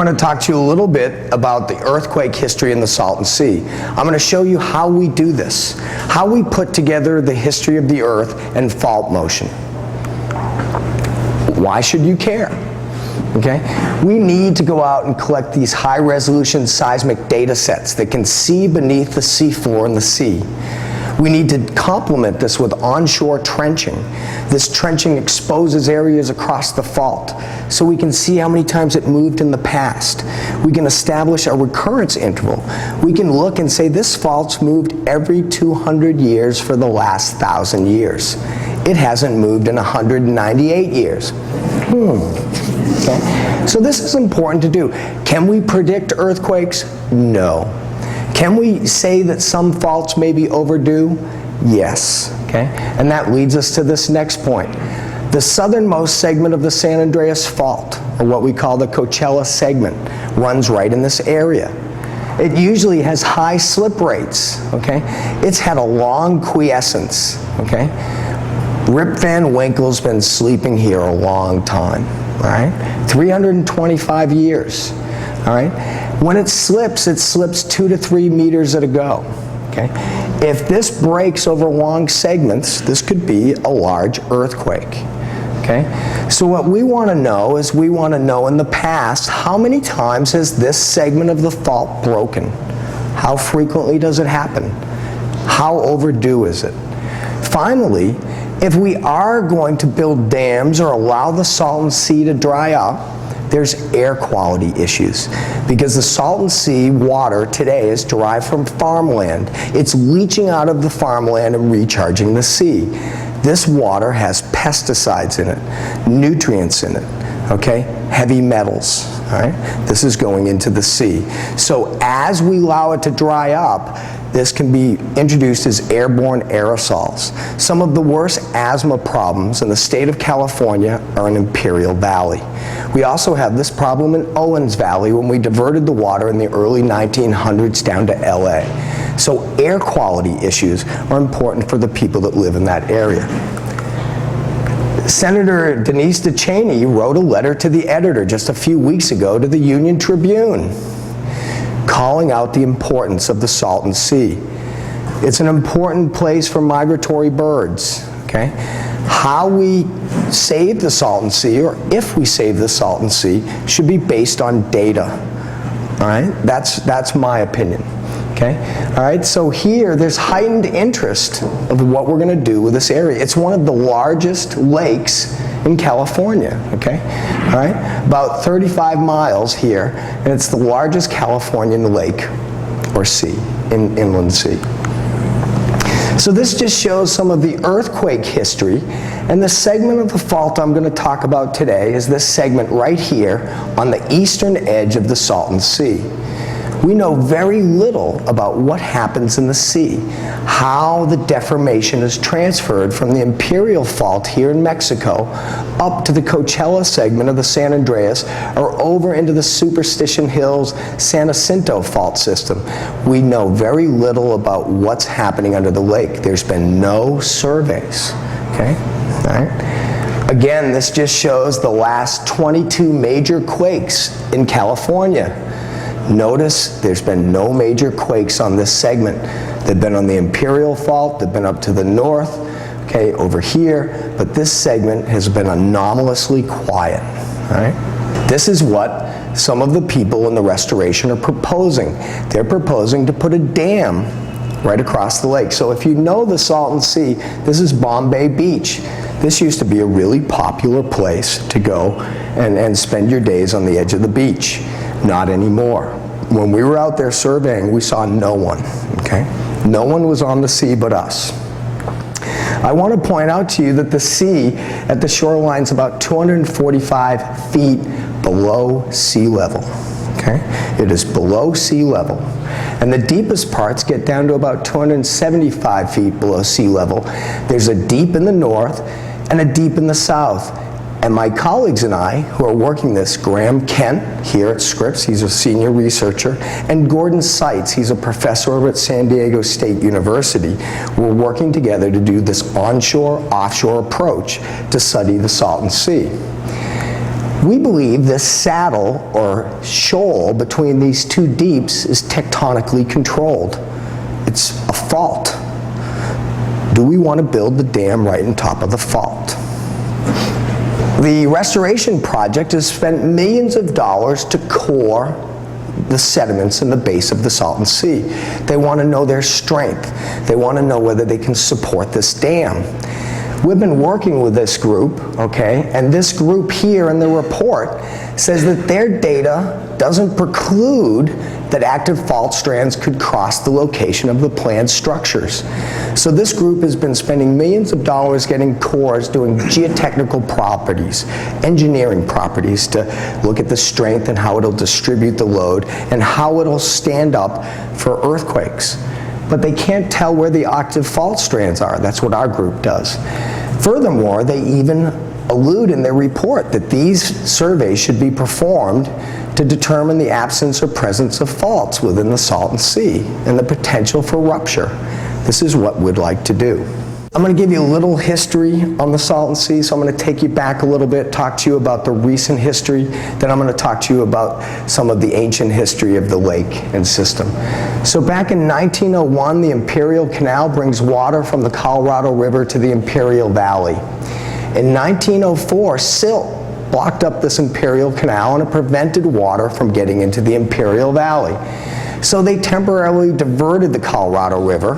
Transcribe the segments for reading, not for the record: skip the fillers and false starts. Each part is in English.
going to talk to you a little bit about the earthquake history in the Salton Sea. I'm going to show you how we do this, how we put together the history of the earth and fault motion. Why should you care? Okay? We need to go out and collect these high-resolution seismic data sets that can see beneath the seafloor in the sea. We need to complement this with onshore trenching. This trenching exposes areas across the fault so we can see how many times it moved in the past. We can establish a recurrence interval. We can look and say this fault's moved every 200 years for the last 1,000 years. It hasn't moved in 198 years. Okay. So this is important to do. Can we predict earthquakes? No. Can we say that some faults may be overdue? Yes. Okay? And that leads us to this next point. The southernmost segment of the San Andreas Fault, or what we call the Coachella segment, runs right in this area. It usually has high slip rates. Okay? It's had a long quiescence. Okay? Rip Van Winkle's been sleeping here a long time. All right? 325 years. All right? When it slips 2 to 3 meters at a go. Okay? If this breaks over long segments, this could be a large earthquake. Okay? So what we want to know is we want to know in the past, how many times has this segment of the fault broken? How frequently does it happen? How overdue is it? Finally, if we are going to build dams or allow the Salton Sea to dry up, there's air quality issues because the Salton Sea water today is derived from farmland. It's leaching out of the farmland and recharging the sea. This water has pesticides in it, nutrients in it, okay, heavy metals. All right? This is going into the sea. So as we allow it to dry up, this can be introduced as airborne aerosols. Some of the worst asthma problems in the state of California are in Imperial Valley. We also have this problem in Owens Valley when we diverted the water in the early 1900s down to LA. So air quality issues are important for the people that live in that area. Senator Denise DeCheney wrote a letter to the editor just a few weeks ago to the Union Tribune, calling out the importance of the Salton Sea. It's an important place for migratory birds. Okay? How we save the Salton Sea, or if we save the Salton Sea, should be based on data. All right? That's my opinion. Okay? All right, so here there's heightened interest of what we're going to do with this area. It's one of the largest lakes in California. Okay? All right? About 35 miles here, and it's the largest Californian lake or sea, inland sea. So this just shows some of the earthquake history, and the segment of the fault I'm going to talk about today is this segment right here on the eastern edge of the Salton Sea. We know very little about what happens in the sea, how the deformation is transferred from the Imperial Fault here in Mexico up to the Coachella segment of the San Andreas or over into the Superstition Hills San Jacinto fault system. We know very little about what's happening under the lake. There's been no surveys. Okay? All right? Again, this just shows the last 22 major quakes in California. Notice there's been no major quakes on this segment. They've been on the Imperial Fault, they've been up to the north, okay, over here, but this segment has been anomalously quiet. All right? This is what some of the people in the restoration are proposing. They're proposing to put a dam right across the lake. So if you know the Salton Sea, this is Bombay Beach. This used to be a really popular place to go and spend your days on the edge of the beach. Not anymore. When we were out there surveying, we saw no one. Okay? No one was on the sea but us. I want to point out to you that the sea at the shoreline is about 245 feet below sea level. Okay? It is below sea level. And the deepest parts get down to about 275 feet below sea level. There's a deep in the north and a deep in the south. And my colleagues and I, who are working this, Graham Kent here at Scripps, he's a senior researcher, and Gordon Seitz, he's a professor over at San Diego State University, we're working together to do this onshore-offshore approach to study the Salton Sea. We believe this saddle or shoal between these two deeps is tectonically controlled. It's a fault. Do we want to build the dam right on top of the fault? The restoration project has spent millions of dollars to core the sediments in the base of the Salton Sea. They want to know their strength. They want to know whether they can support this dam. We've been working with this group, okay, and this group here in the report says that their data doesn't preclude that active fault strands could cross the location of the planned structures. So this group has been spending millions of dollars getting cores, doing geotechnical properties, engineering properties to look at the strength and how it'll distribute the load and how it'll stand up for earthquakes. But they can't tell where the active fault strands are. That's what our group does. Furthermore, they even allude in their report that these surveys should be performed to determine the absence or presence of faults within the Salton Sea and the potential for rupture. This is what we'd like to do. I'm going to give you a little history on the Salton Sea, so I'm going to take you back a little bit, talk to you about the recent history, then I'm going to talk to you about some of the ancient history of the lake and system. So back in 1901, the Imperial Canal brings water from the Colorado River to the Imperial Valley. In 1904, silt blocked up this Imperial Canal and it prevented water from getting into the Imperial Valley. So they temporarily diverted the Colorado River,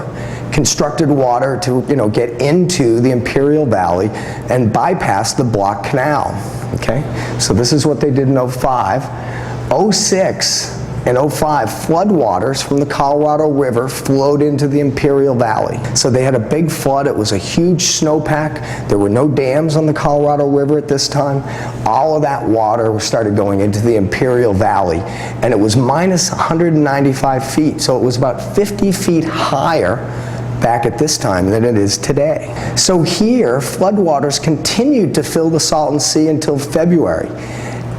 constructed water to get into the Imperial Valley and bypass the blocked canal. Okay? So this is what they did in 05. 06 and 05, floodwaters from the Colorado River flowed into the Imperial Valley. So they had a big flood. It was a huge snowpack. There were no dams on the Colorado River at this time. All of that water started going into the Imperial Valley, and it was minus 195 feet. So it was about 50 feet higher back at this time than it is today. So here, floodwaters continued to fill the Salton Sea until February.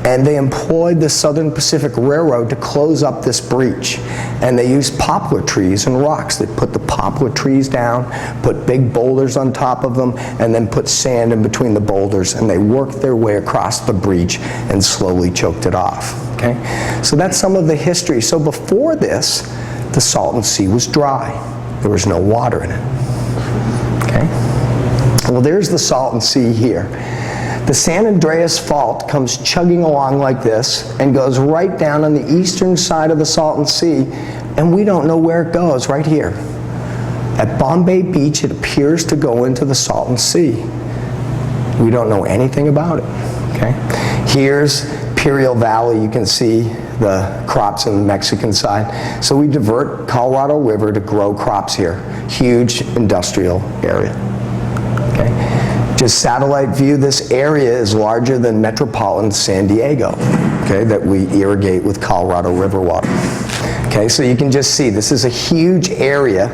And they employed the Southern Pacific Railroad to close up this breach. And they used poplar trees and rocks. They put the poplar trees down, put big boulders on top of them, and then put sand in between the boulders, and they worked their way across the breach and slowly choked it off. Okay? So that's some of the history. So before this, the Salton Sea was dry. There was no water in it. Okay? Well, there's the Salton Sea here. The San Andreas Fault comes chugging along like this and goes right down on the eastern side of the Salton Sea, and we don't know where it goes, right here. At Bombay Beach, it appears to go into the Salton Sea. We don't know anything about it. Okay? Here's Imperial Valley. You can see the crops on the Mexican side. So we divert Colorado River to grow crops here. Huge industrial area. Okay? Just satellite view, this area is larger than metropolitan San Diego, okay, that we irrigate with Colorado River water. Okay, so you can just see this is a huge area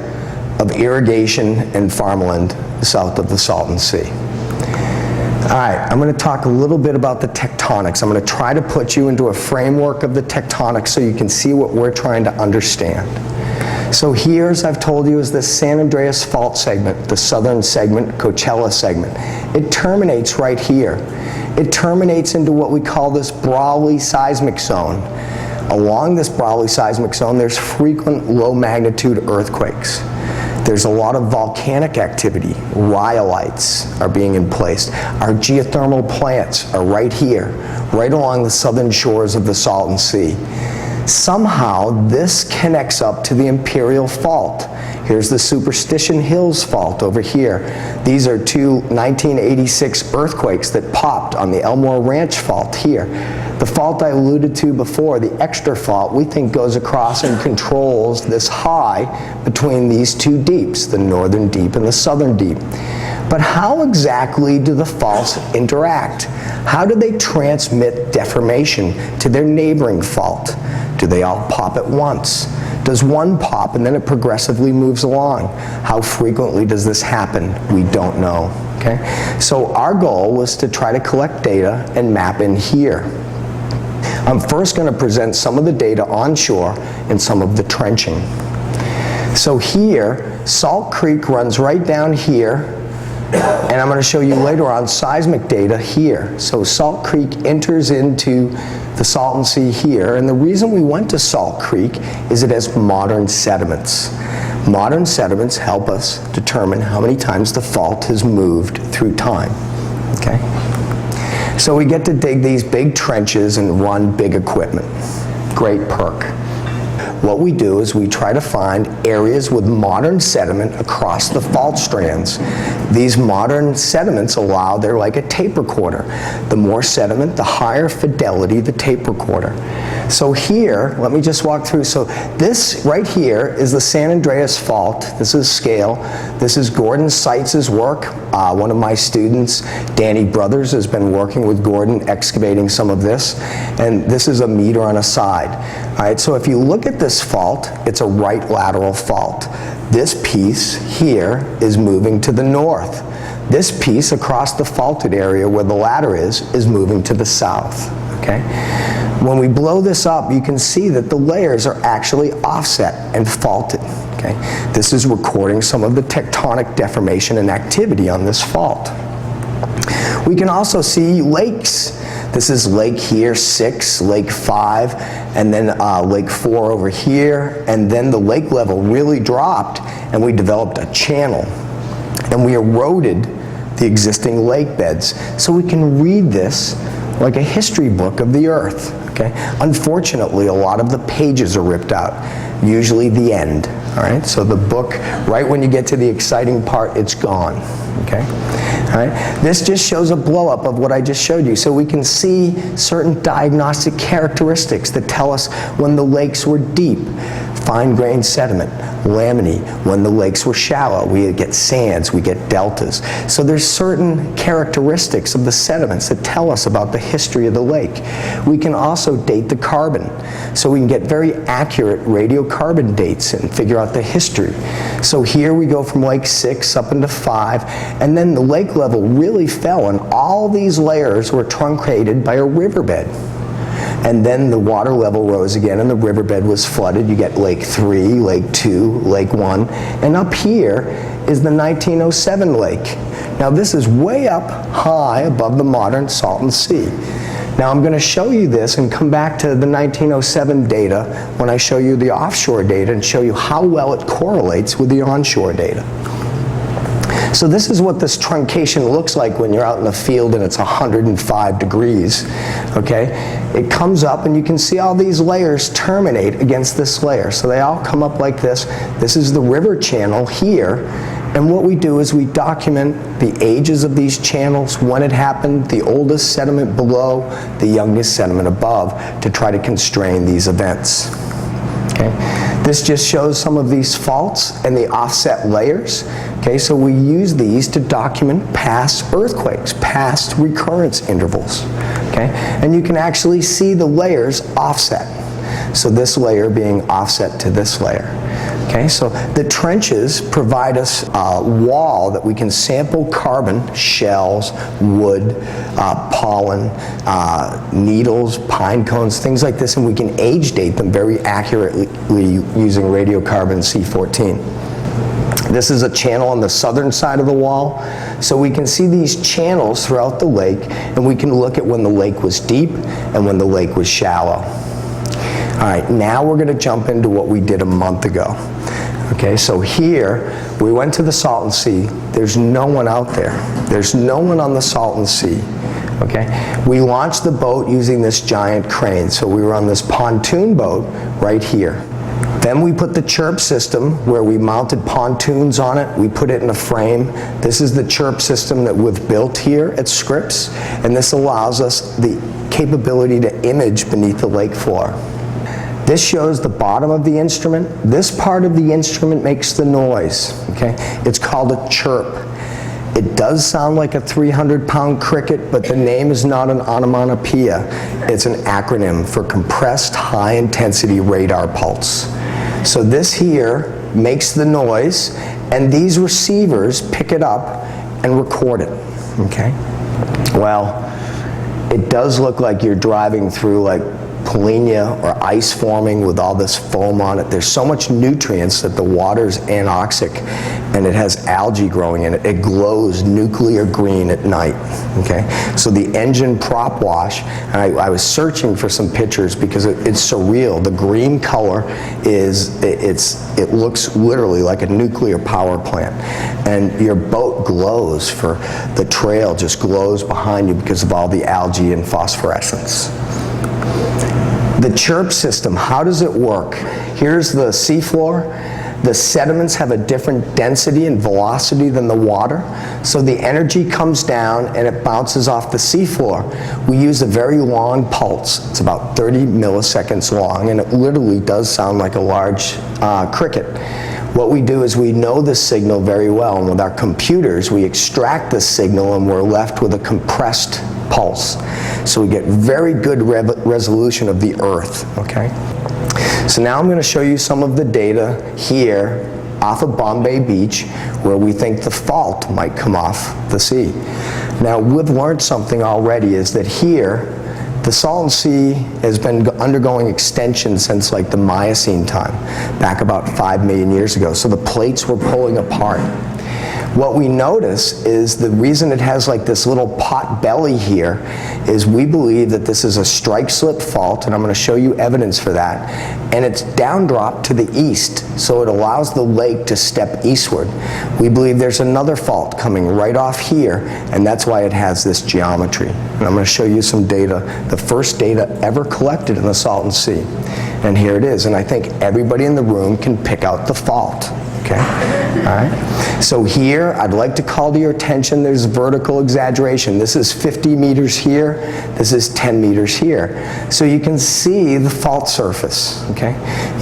of irrigation and farmland south of the Salton Sea. All right, I'm going to talk a little bit about the tectonics. I'm going to try to put you into a framework of the tectonics so you can see what we're trying to understand. So here, as I've told you, is the San Andreas Fault segment, the southern segment, Coachella segment. It terminates right here. It terminates into what we call this Brawley seismic zone. Along this Brawley seismic zone, there's frequent low magnitude earthquakes. There's a lot of volcanic activity. Rhyolites are being placed. Our geothermal plants are right here, right along the southern shores of the Salton Sea. Somehow this connects up to the Imperial Fault. Here's the Superstition Hills Fault over here. These are two 1986 earthquakes that popped on the Elmore Ranch Fault here. The fault I alluded to before, the extra fault, we think goes across and controls this high between these two deeps, the northern deep and the southern deep. But how exactly do the faults interact? How do they transmit deformation to their neighboring fault? Do they all pop at once? Does one pop and then it progressively moves along? How frequently does this happen? We don't know. Okay? So our goal was to try to collect data and map in here. I'm first going to present some of the data onshore and some of the trenching. So here, Salt Creek runs right down here And I'm going to show you later on seismic data here. So Salt Creek enters into the Salton Sea here, and the reason we went to Salt Creek is it has modern sediments. Modern sediments help us determine how many times the fault has moved through time. Okay? So we get to dig these big trenches and run big equipment. Great perk. What we do is we try to find areas with modern sediment across the fault strands. These modern sediments they're like a tape recorder. The more sediment, the higher fidelity the tape recorder. So here, let me just walk through. So this right here is the San Andreas Fault. This is scale. This is Gordon Seitz's work. One of my students, Danny Brothers, has been working with Gordon excavating some of this. And this is a meter on a side. All right, so if you look at this fault, it's a right lateral fault. This piece here is moving to the north. This piece across the faulted area where the ladder is moving to the south. Okay? When we blow this up, you can see that the layers are actually offset and faulted. Okay? This is recording some of the tectonic deformation and activity on this fault. We can also see lakes. This is lake here, 6, lake 5, and then lake 4 over here, and then the lake level really dropped and we developed a channel. And we eroded the existing lake beds. So we can read this like a history book of the earth. Okay? Unfortunately, a lot of the pages are ripped out, usually the end. All right? So the book, right when you get to the exciting part, it's gone. Okay? All right? This just shows a blow-up of what I just showed you. So we can see certain diagnostic characteristics that tell us when the lakes were deep. Fine-grained sediment, laminy. When the lakes were shallow, we get sands, we get deltas. So there's certain characteristics of the sediments that tell us about the history of the lake. We can also date the carbon. So we can get very accurate radiocarbon dates and figure out the history. So here we go from lake 6 up into 5, and then the lake level really fell, and all these layers were truncated by a riverbed. And then the water level rose again and the riverbed was flooded. You get lake 3, lake 2, lake 1. And up here is the 1907 lake. Now this is way up high above the modern Salton Sea. Now I'm going to show you this and come back to the 1907 data when I show you the offshore data and show you how well it correlates with the onshore data. So this is what this truncation looks like when you're out in the field and it's 105 degrees, okay? It comes up and you can see all these layers terminate against this layer. So they all come up like this. This is the river channel here. And what we do is we document the ages of these channels, when it happened, the oldest sediment below, the youngest sediment above, to try to constrain these events. Okay? This just shows some of these faults and the offset layers. Okay, so we use these to document past earthquakes, past recurrence intervals. Okay, and you can actually see the layers offset. So this layer being offset to this layer. Okay, so the trenches provide us a wall that we can sample carbon, shells, wood, pollen, needles, pine cones, things like this, and we can age date them very accurately using radiocarbon C14. This is a channel on the southern side of the wall, so we can see these channels throughout the lake, and we can look at when the lake was deep and when the lake was shallow. All right, now we're going to jump into what we did a month ago. Okay, so here, we went to the Salton Sea. There's no one out there. There's no one on the Salton Sea. Okay, we launched the boat using this giant crane. So we were on this pontoon boat right here. Then we put the chirp system where we mounted pontoons on it. We put it in a frame. This is the chirp system that we've built here at Scripps, and this allows us the capability to image beneath the lake floor. This shows the bottom of the instrument. This part of the instrument makes the noise. Okay? It's called a chirp. It does sound like a 300-pound cricket, but the name is not an onomatopoeia. It's an acronym for compressed high-intensity radar pulse. So this here makes the noise, and these receivers pick it up and record it. Okay? Well, it does look like you're driving through like polynya or ice forming with all this foam on it. There's so much nutrients that the water's anoxic, and it has algae growing in it. It glows nuclear green at night, okay? So the engine prop wash, and I was searching for some pictures because it's surreal. The green color it looks literally like a nuclear power plant. And your boat glows, for the trail just glows behind you because of all the algae and phosphorescence. The chirp system, how does it work? Here's the seafloor. The sediments have a different density and velocity than the water, so the energy comes down and it bounces off the seafloor. We use a very long pulse. It's about 30 milliseconds long, and it literally does sound like a large cricket. What we do is we know the signal very well, and with our computers we extract the signal and we're left with a compressed pulse. So we get very good resolution of the earth, okay? So now I'm going to show you some of the data here off of Bombay Beach where we think the fault might come off the sea. Now we've learned something already, is that here the Salton Sea has been undergoing extension since like the Miocene time, back about 5 million years ago. So the plates were pulling apart. What we notice is the reason it has like this little pot belly here is we believe that this is a strikeslip fault, and I'm going to show you evidence for that. And it's downdrop to the east, so it allows the lake to step eastward. We believe there's another fault coming right off here, and that's why it has this geometry. And I'm going to show you some data, the first data ever collected in the Salton Sea. And here it is, and I think everybody in the room can pick out the fault. Okay, all right. So here, I'd like to call to your attention, there's vertical exaggeration. This is 50 meters here, this is 10 meters here. So you can see the fault surface, okay?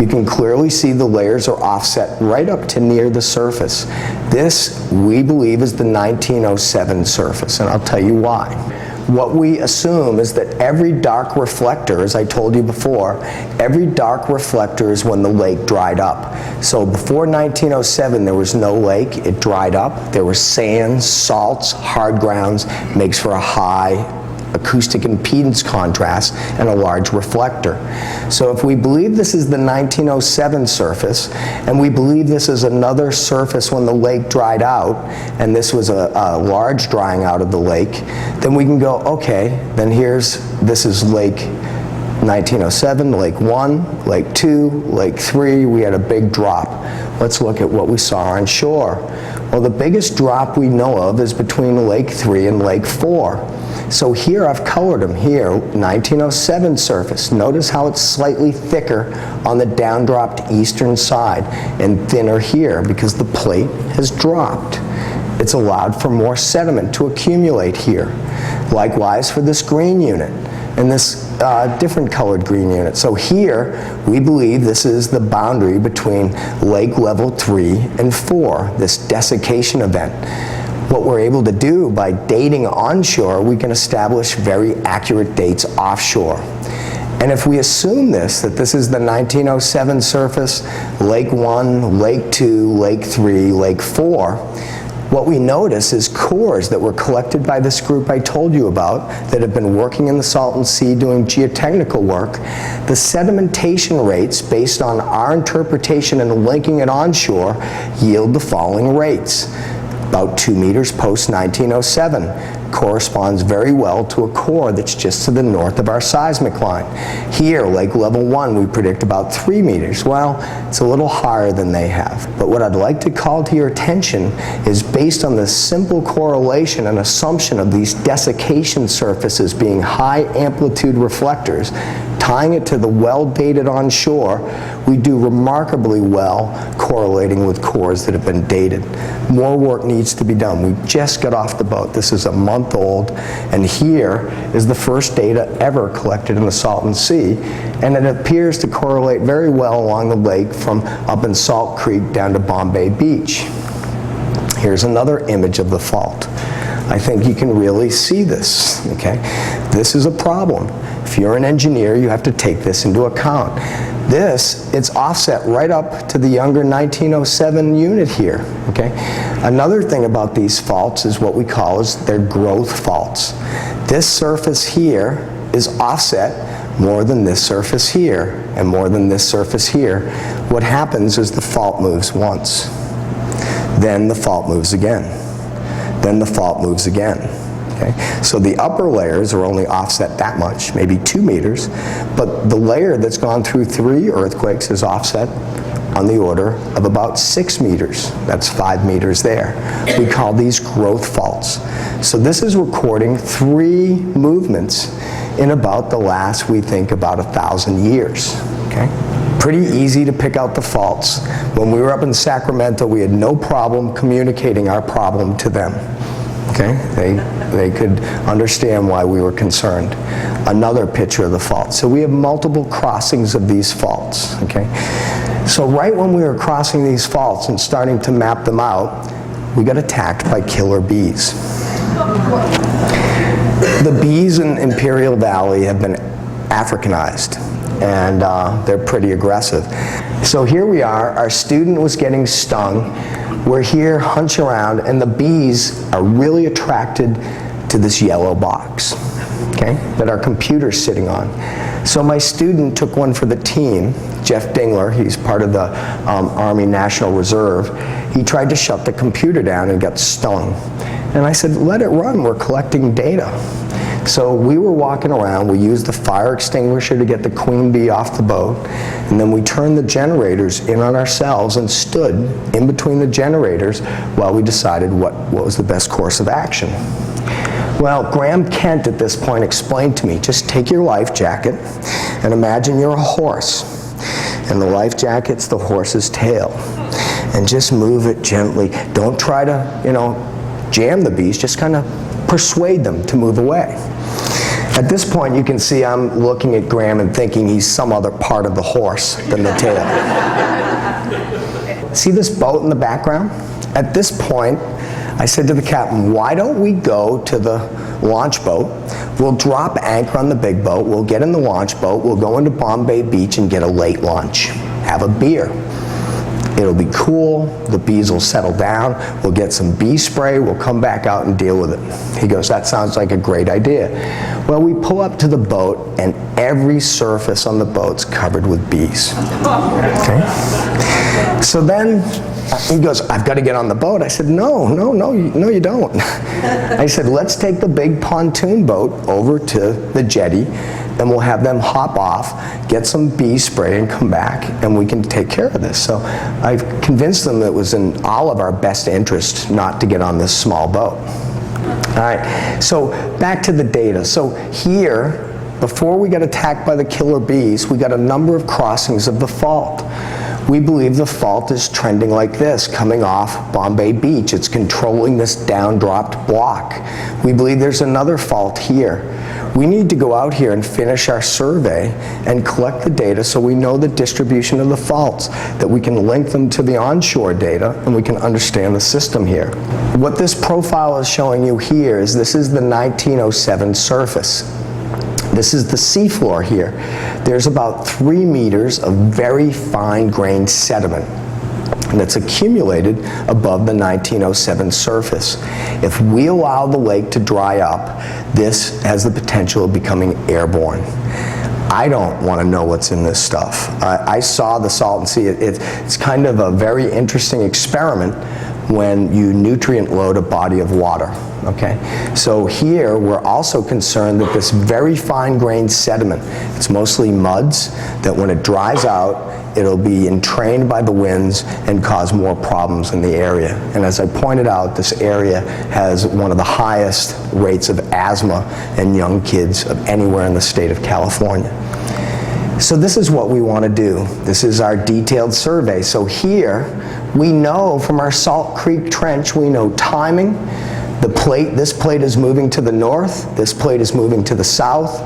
You can clearly see the layers are offset right up to near the surface. This, we believe, is the 1907 surface, and I'll tell you why. What we assume is that every dark reflector, as I told you before, every dark reflector is when the lake dried up. So before 1907, there was no lake. It dried up. There were sands, salts, hard grounds, makes for a high acoustic impedance contrast and a large reflector. So if we believe this is the 1907 surface, and we believe this is another surface when the lake dried out, and this was a large drying out of the lake, then we can go, okay, then this is Lake 1907, Lake 1, Lake 2, Lake 3, we had a big drop. Let's look at what we saw on shore. Well, the biggest drop we know of is between Lake 3 and Lake 4. So here I've colored them here, 1907 surface. Notice how it's slightly thicker on the downdropped eastern side and thinner here because the plate has dropped. It's allowed for more sediment to accumulate here. Likewise for this green unit and this different colored green unit. So here we believe this is the boundary between lake level 3 and 4, this desiccation event. What we're able to do by dating onshore, we can establish very accurate dates offshore. And if we assume that this is the 1907 surface, Lake 1, Lake 2, Lake 3, Lake 4, what we notice is cores that were collected by this group I told you about that have been working in the Salton Sea doing geotechnical work. The sedimentation rates, based on our interpretation and linking it onshore, yield the following rates. About 2 meters post 1907. Corresponds very well to a core that's just to the north of our seismic line. Here, lake level 1, we predict about 3 meters. Well, it's a little higher than they have. But what I'd like to call to your attention is based on the simple correlation and assumption of these desiccation surfaces being high amplitude reflectors, tying it to the well-dated onshore, we do remarkably well correlating with cores that have been dated. More work needs to be done. We just got off the boat. This is a month old, and here is the first data ever collected in the Salton Sea, and it appears to correlate very well along the lake from up in Salt Creek down to Bombay Beach. Here's another image of the fault. I think you can really see this, okay? This is a problem. If you're an engineer, you have to take this into account. It's offset right up to the younger 1907 unit here, okay? Another thing about these faults is what we call their growth faults. This surface here is offset more than this surface here, and more than this surface here, what happens is the fault moves once. Then the fault moves again. Then the fault moves again. Okay? So the upper layers are only offset that much, maybe 2 meters, but the layer that's gone through 3 earthquakes is offset on the order of about 6 meters. That's 5 meters there. We call these growth faults. So this is recording 3 movements in about the last, we think, about 1,000 years. Okay? Pretty easy to pick out the faults. When we were up in Sacramento, we had no problem communicating our problem to them. Okay? They could understand why we were concerned. Another picture of the fault. So we have multiple crossings of these faults. Okay? So right when we were crossing these faults and starting to map them out, we got attacked by killer bees. The bees in Imperial Valley have been Africanized, and they're pretty aggressive. So here we are, our student was getting stung. We're here, hunch around, and the bees are really attracted to this yellow box, okay, that our computer's sitting on. So my student took one for the team, Jeff Dingler, he's part of the Army National Reserve. He tried to shut the computer down and got stung. And I said, let it run, we're collecting data. So we were walking around, we used the fire extinguisher to get the queen bee off the boat, and then we turned the generators in on ourselves and stood in between the generators while we decided what was the best course of action. Well, Graham Kent at this point explained to me, just take your life jacket and imagine you're a horse, and the life jacket's the horse's tail, and just move it gently. Don't try to, jam the bees, just kind of persuade them to move away. At this point, you can see I'm looking at Graham and thinking he's some other part of the horse than the tail. See this boat in the background? At this point, I said to the captain, why don't we go to the launch boat, we'll drop anchor on the big boat, we'll get in the launch boat, we'll go into Bombay Beach and get a late lunch, have a beer. It'll be cool, the bees will settle down, we'll get some bee spray, we'll come back out and deal with it. He goes, that sounds like a great idea. Well, we pull up to the boat and every surface on the boat's covered with bees. Okay? So then he goes, I've got to get on the boat. I said, no, you don't. I said, let's take the big pontoon boat over to the jetty and we'll have them hop off, get some bee spray and come back and we can take care of this. So I convinced them it was in all of our best interest not to get on this small boat. All right, so back to the data. So here, before we got attacked by the killer bees, we got a number of crossings of the fault. We believe the fault is trending like this, coming off Bombay Beach. It's controlling this down-dropped block. We believe there's another fault here. We need to go out here and finish our survey and collect the data so we know the distribution of the faults, that we can link them to the onshore data and we can understand the system here. What this profile is showing you here is this is the 1907 surface. This is the seafloor here. There's about 3 meters of very fine-grained sediment that's accumulated above the 1907 surface. If we allow the lake to dry up, this has the potential of becoming airborne. I don't want to know what's in this stuff. I saw the Salton Sea. It's kind of a very interesting experiment when you nutrient load a body of water. Okay, so here we're also concerned that this very fine-grained sediment, it's mostly muds, that when it dries out, it'll be entrained by the winds and cause more problems in the area. And as I pointed out, this area has one of the highest rates of asthma in young kids of anywhere in the state of California. So this is what we want to do. This is our detailed survey. So here, we know from our Salt Creek Trench, we know timing. This plate is moving to the north, this plate is moving to the south.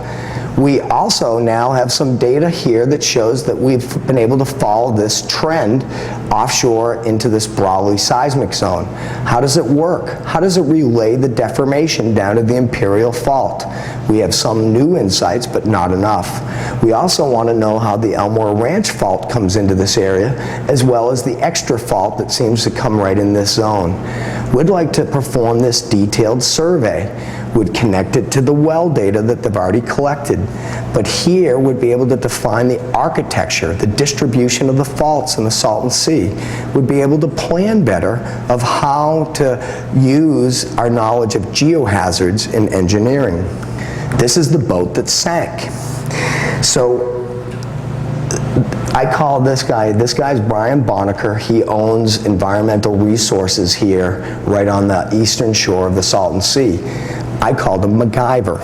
We also now have some data here that shows that we've been able to follow this trend offshore into this Brawley seismic zone. How does it work? How does it relay the deformation down to the Imperial Fault? We have some new insights, but not enough. We also want to know how the Elmore Ranch Fault comes into this area, as well as the extra fault that seems to come right in this zone. We'd like to perform this detailed survey. would connect it to the well data that they've already collected. But here would be able to define the architecture, the distribution of the faults in the Salton Sea, would be able to plan better of how to use our knowledge of geohazards in engineering. This is the boat that sank. So I call this guy's Brian Bonacker. He owns environmental resources here right on the eastern shore of the Salton Sea. I called him MacGyver,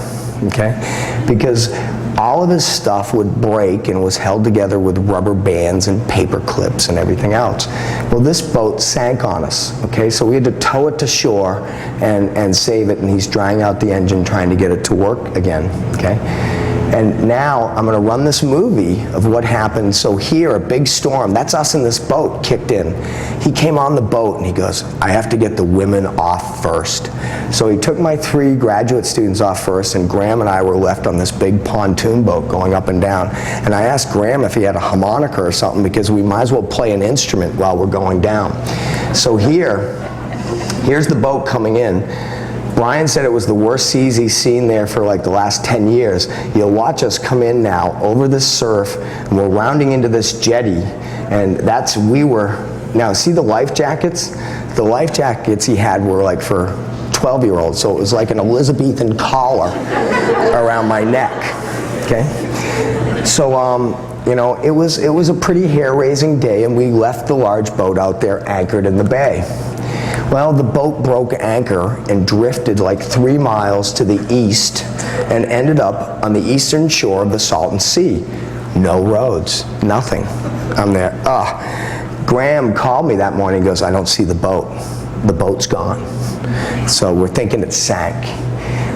okay? Because all of his stuff would break and was held together with rubber bands and paper clips and everything else. Well, this boat sank on us, okay? So we had to tow it to shore and save it, and he's drying out the engine trying to get it to work again, okay? And now I'm going to run this movie of what happened. So here, a big storm, that's us in this boat, kicked in. He came on the boat and he goes, I have to get the women off first. So he took my 3 graduate students off first, and Graham and I were left on this big pontoon boat going up and down. And I asked Graham if he had a harmonica or something, because we might as well play an instrument while we're going down. So here's the boat coming in. Brian said it was the worst seas he's seen there for like the last 10 years. You'll watch us come in now over this surf, and we're rounding into this jetty, and now see the life jackets? The life jackets he had were like for 12-year-olds, so it was like an Elizabethan collar around my neck, okay? So, you know, it was a pretty hair-raising day, and we left the large boat out there anchored in the bay. Well, the boat broke anchor and drifted like 3 miles to the east and ended up on the eastern shore of the Salton Sea. No roads, nothing. I'm there. Graham called me that morning and goes, I don't see the boat. The boat's gone. So we're thinking it sank.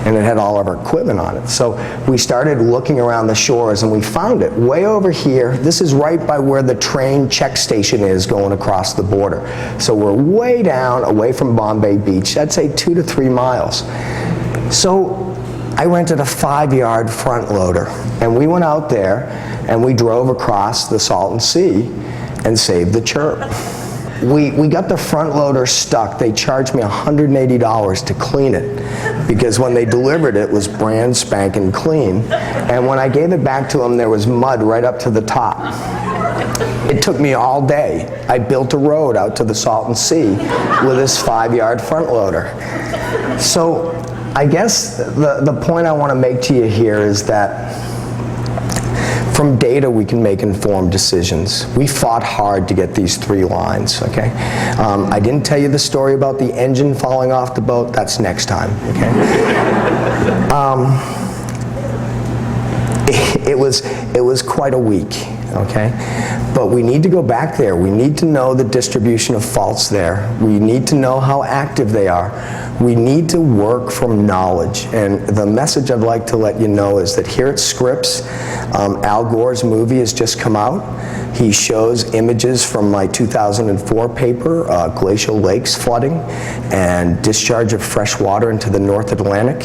And it had all of our equipment on it. So we started looking around the shores, and we found it way over here. This is right by where the train check station is going across the border. So we're way down away from Bombay Beach, I'd say 2 to 3 miles. So I rented a 5-yard front loader, and we went out there and we drove across the Salton Sea and saved the chirp. We got the front loader stuck. They charged me $180 to clean it, because when they delivered it was brand spanking clean. And when I gave it back to them, there was mud right up to the top. It took me all day. I built a road out to the Salton Sea with this 5-yard front loader. So I guess the point I want to make to you here is that from data, we can make informed decisions. We fought hard to get these 3 lines, okay? I didn't tell you the story about the engine falling off the boat. That's next time, okay? It was quite a week, okay? But we need to go back there. We need to know the distribution of faults there. We need to know how active they are. We need to work from knowledge. And the message I'd like to let you know is that here at Scripps, Al Gore's movie has just come out. He shows images from my 2004 paper, Glacial Lakes Flooding and Discharge of Fresh Water into the North Atlantic.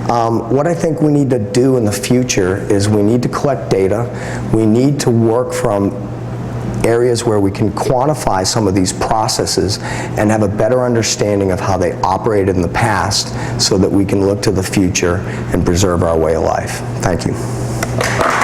What I think we need to do in the future is we need to collect data. We need to work from areas where we can quantify some of these processes and have a better understanding of how they operated in the past, so that we can look to the future and preserve our way of life. Thank you.